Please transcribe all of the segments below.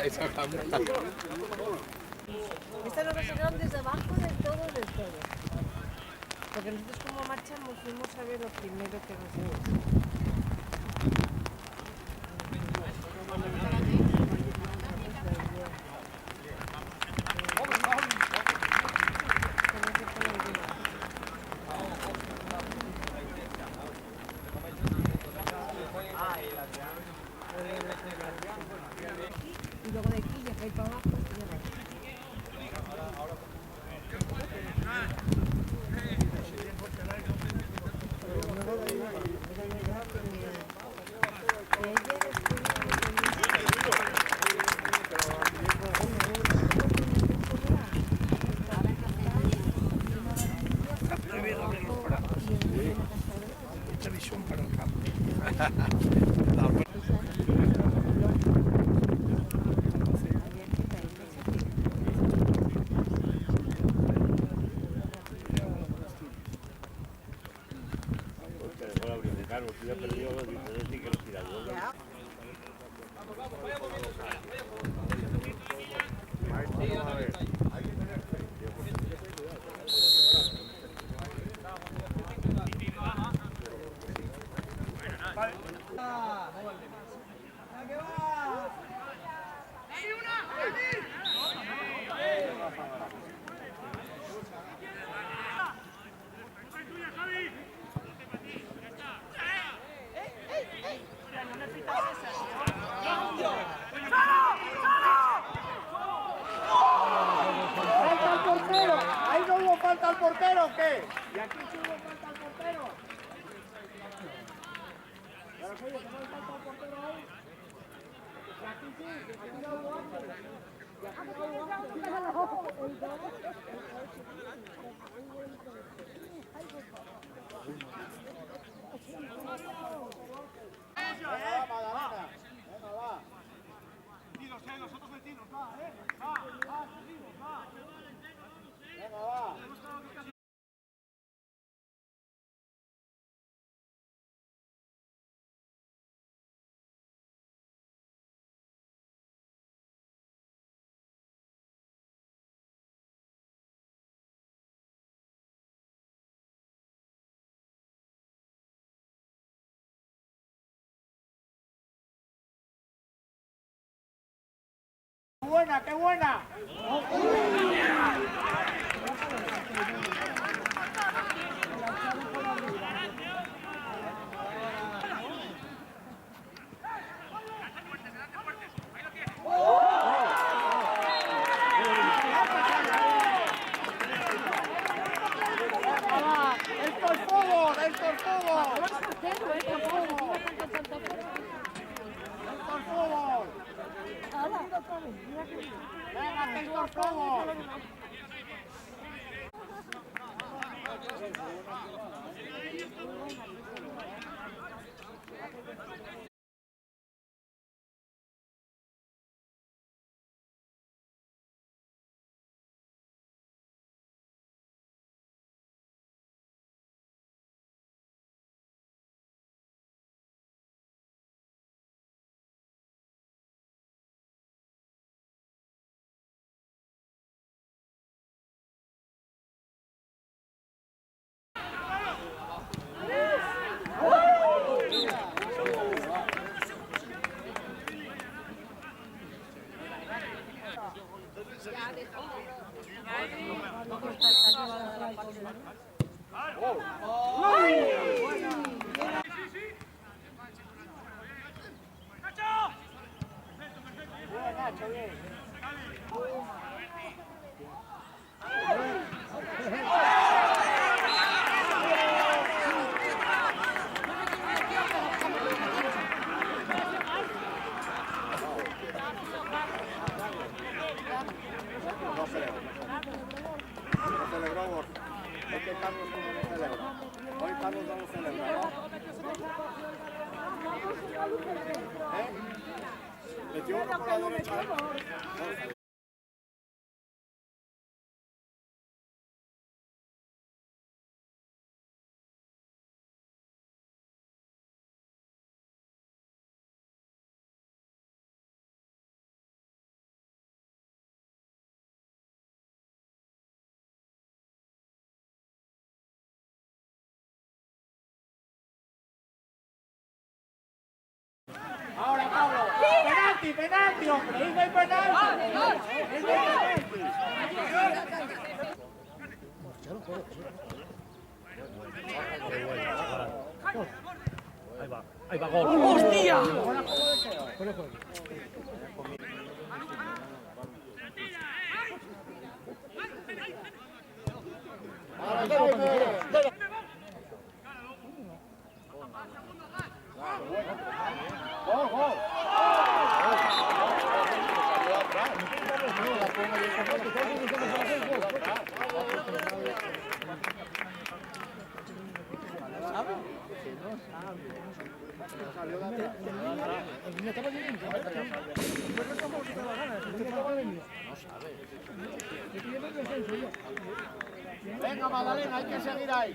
Esa cámara. Esta nos reservaron desde abajo del todo, del todo. Porque nosotros como marchamos fuimos a ver lo primero que nos dio. Y luego de aquí ya cae para abajo. Visión para el campo. Claro, si ya perdió los diferentes que los tiradores. ¿Ahí no hubo falta al portero o qué? ¿Y aquí sí hubo falta al portero? ¿Pero qué? ¿Que no hay falta al portero ahí? ¿Y aquí sí? ¿Aquí no hubo antes? ¿Y aquí no hubo antes? Venga, va, Magdalena. Venga, va. Metidos, nosotros metidos, va, va, metidos, va. Venga, va. ¡Qué buena, qué buena! ¡Esto es fútbol! ¡Esto es fútbol! ¡Esto es fútbol! ¡Venga, esto es fútbol! estamos vamos a celebrar. ¿Eh? Metió uno por la derecha. Ahora, Pablo. Penalti, penalti, hombre. Ahí no hay penalti. Ahí va, gol. ¡Hostia! Gol, gol. Venga, Magdalena, hay que seguir ahí.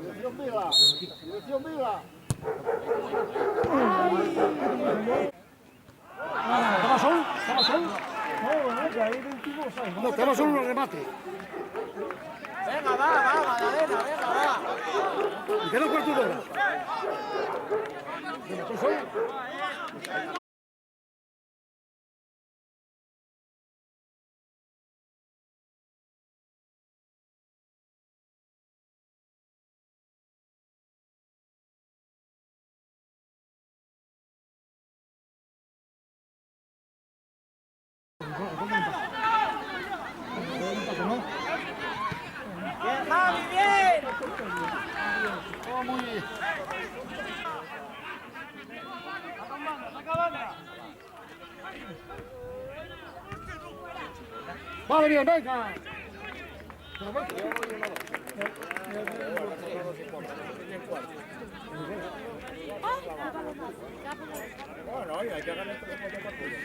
Dirección viva. Dirección viva. No, tenemos solo un remate. Venga, va, Magdalena, venga, va. Y queda un cuarto de hora. Bien, Javi, bien. Oh, muy bien. Vale, bien, venga. Bueno, hay que ganar 3 partidos.